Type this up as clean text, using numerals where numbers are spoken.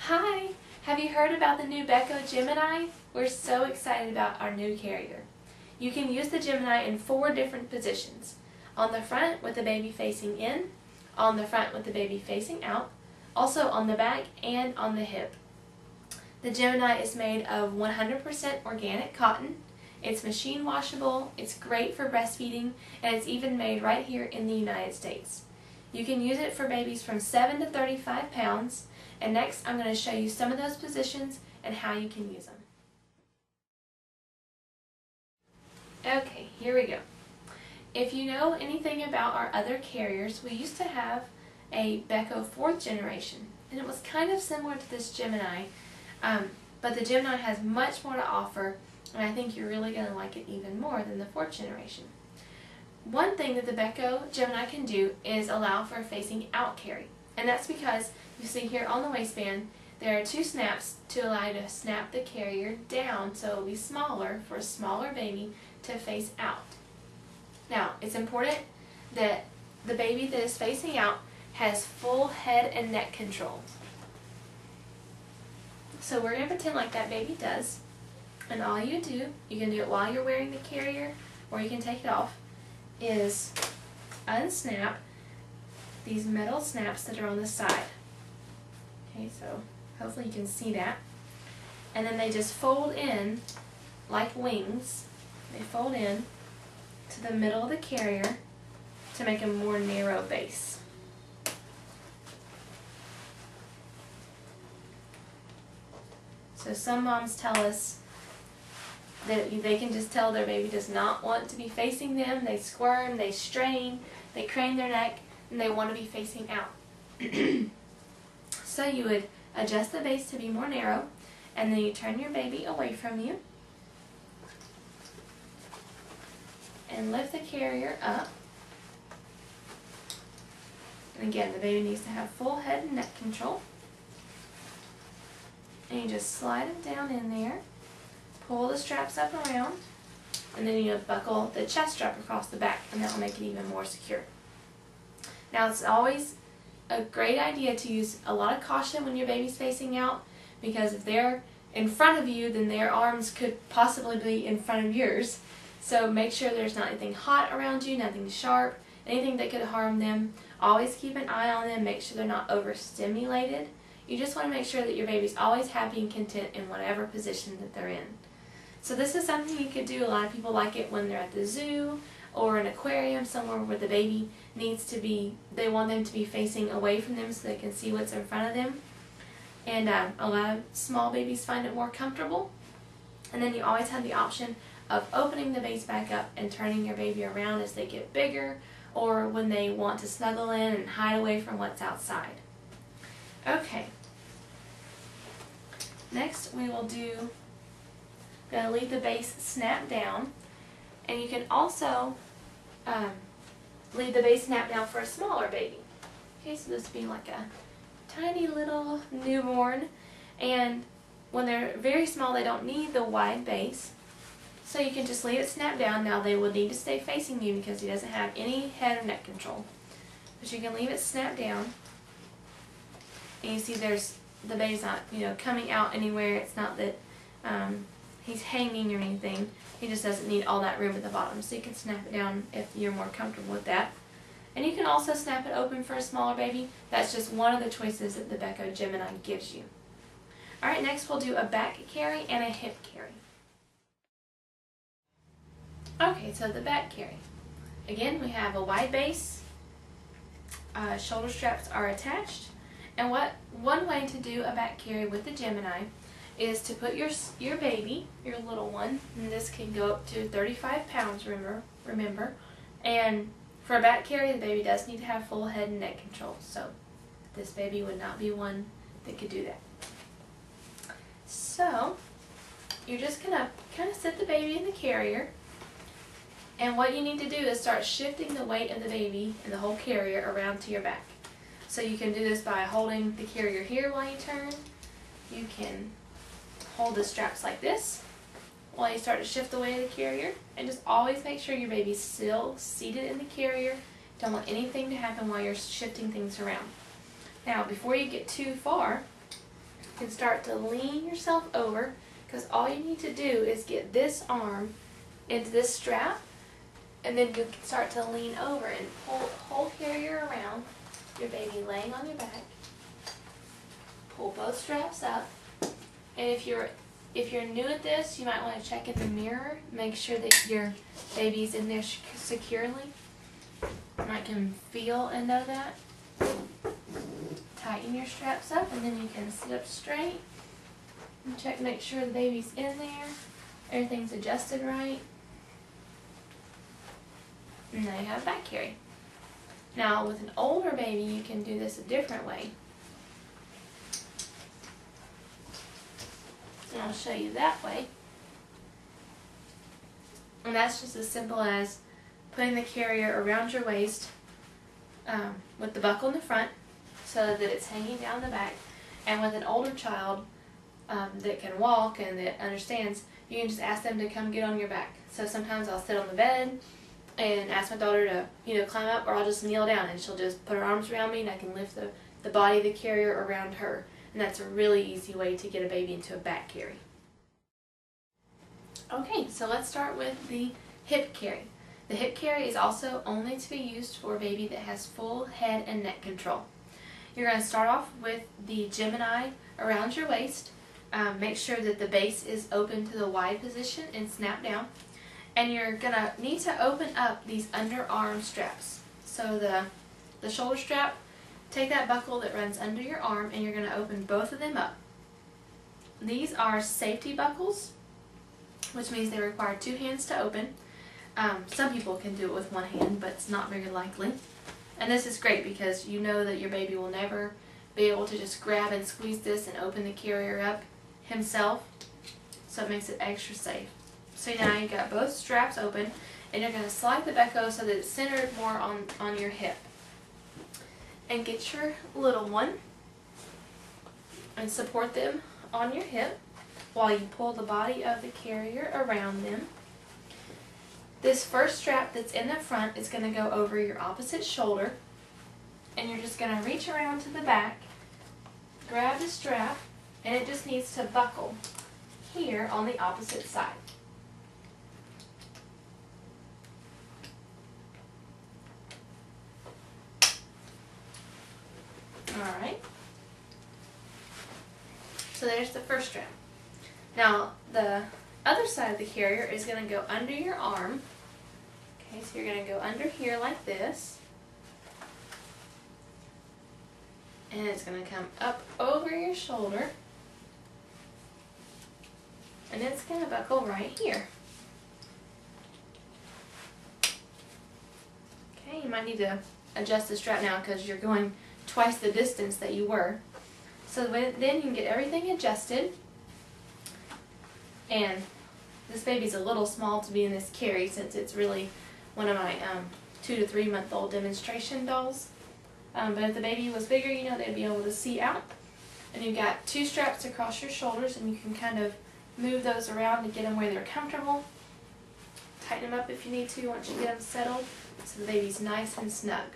Hi! Have you heard about the new Beco Gemini? We're so excited about our new carrier. You can use the Gemini in 4 different positions. On the front with the baby facing in, on the front with the baby facing out, also on the back and on the hip. The Gemini is made of 100% organic cotton. It's machine washable, it's great for breastfeeding, and it's even made right here in the United States. You can use it for babies from 7 to 35 pounds, and next I'm going to show you some of those positions and how you can use them. Okay, here we go. If you know anything about our other carriers, we used to have a Beco 4th generation, and it was kind of similar to this Gemini, but the Gemini has much more to offer, and I think you're really going to like it even more than the 4th generation. One thing that the Beco Gemini can do is allow for a facing out carry, and that's because you see here on the waistband there are 2 snaps to allow you to snap the carrier down so it will be smaller for a smaller baby to face out. Now, it's important that the baby that is facing out has full head and neck control. So we're going to pretend like that baby does, and all you do, you can do it while you're wearing the carrier or you can take it off, is unsnap these metal snaps that are on the side. Okay, so hopefully you can see that. And then they just fold in like wings. They fold in to the middle of the carrier to make a more narrow base. So some moms tell us that they can just tell their baby does not want to be facing them. They squirm, they strain, they crane their neck, and they want to be facing out. So you would adjust the base to be more narrow, and then you turn your baby away from you and lift the carrier up. And again, the baby needs to have full head and neck control. And you just slide it down in there, pull the straps up around, and then you buckle the chest strap across the back, and that will make it even more secure. Now, it's always a great idea to use a lot of caution when your baby's facing out, because if they're in front of you, then their arms could possibly be in front of yours. So make sure there's not anything hot around you, nothing sharp, anything that could harm them. Always keep an eye on them, make sure they're not overstimulated. You just want to make sure that your baby's always happy and content in whatever position that they're in. So this is something you could do. A lot of people like it when they're at the zoo or an aquarium, somewhere where the baby needs to be, they want them to be facing away from them so they can see what's in front of them. And a lot of small babies find it more comfortable. And then you always have the option of opening the base back up and turning your baby around as they get bigger, or when they want to snuggle in and hide away from what's outside. Okay. Next we will do, going to leave the base snap down, and you can also leave the base snap down for a smaller baby. Okay, so this would be like a tiny little newborn, and when they're very small they don't need the wide base, so you can just leave it snap down. Now they will need to stay facing you because he doesn't have any head or neck control, but you can leave it snap down, and you see there's the baby's not, coming out anywhere. It's not that he's hanging or anything. He just doesn't need all that room at the bottom. So you can snap it down if you're more comfortable with that. And you can also snap it open for a smaller baby. That's just one of the choices that the Beco Gemini gives you. Alright, next we'll do a back carry and a hip carry. Okay, so the back carry. Again, we have a wide base. Shoulder straps are attached. And one way to do a back carry with the Gemini is to put your baby, your little one, and this can go up to 35 pounds, remember, and for a back carry the baby does need to have full head and neck control, so this baby would not be one that could do that. So you're just going to kind of sit the baby in the carrier, and what you need to do is start shifting the weight of the baby and the whole carrier around to your back. So you can do this by holding the carrier here while you turn. You can hold the straps like this while you start to shift the weight of the carrier, and just always make sure your baby's still seated in the carrier. Don't want anything to happen while you're shifting things around. Now, before you get too far, you can start to lean yourself over, because all you need to do is get this arm into this strap, and then you can start to lean over and pull the whole carrier around, your baby laying on your back. Pull both straps up, and if you're new at this, you might want to check in the mirror, make sure that your baby's in there securely. I can feel and know that. Tighten your straps up, and then you can sit up straight and check, make sure the baby's in there, everything's adjusted right. And now you have back carry. Now with an older baby, you can do this a different way. And I'll show you that way. And that's just as simple as putting the carrier around your waist with the buckle in the front so that it's hanging down the back. And with an older child that can walk and that understands, you can just ask them to come get on your back. So sometimes I'll sit on the bed and ask my daughter to, climb up, or I'll just kneel down and she'll just put her arms around me and I can lift the body of the carrier around her. And that's a really easy way to get a baby into a back carry. Okay, so let's start with the hip carry. The hip carry is also only to be used for a baby that has full head and neck control. You're going to start off with the Gemini around your waist. Make sure that the base is open to the wide position and snap down. And you're going to need to open up these underarm straps. So the shoulder strap, take that buckle that runs under your arm and you're going to open both of them up. These are safety buckles, which means they require 2 hands to open. Some people can do it with 1 hand, but it's not very likely. And this is great because you know that your baby will never be able to just grab and squeeze this and open the carrier up himself, so it makes it extra safe. So now you've got both straps open, and you're going to slide the Beco so that it's centered more on your hip. And get your little one and support them on your hip while you pull the body of the carrier around them. This first strap that's in the front is going to go over your opposite shoulder, and you're just going to reach around to the back, grab the strap, and it just needs to buckle here on the opposite side. Alright, so there's the first strap. Now the other side of the carrier is going to go under your arm. Okay, so you're going to go under here like this. And it's going to come up over your shoulder. And it's going to buckle right here. Okay, you might need to adjust the strap now because you're going twice the distance that you were. So then you can get everything adjusted. And this baby's a little small to be in this carry since it's really one of my 2 to 3 month old demonstration dolls. But if the baby was bigger, they'd be able to see out. And you've got 2 straps across your shoulders, and you can kind of move those around to get them where they're comfortable. Tighten them up if you need to once you get them settled so the baby's nice and snug.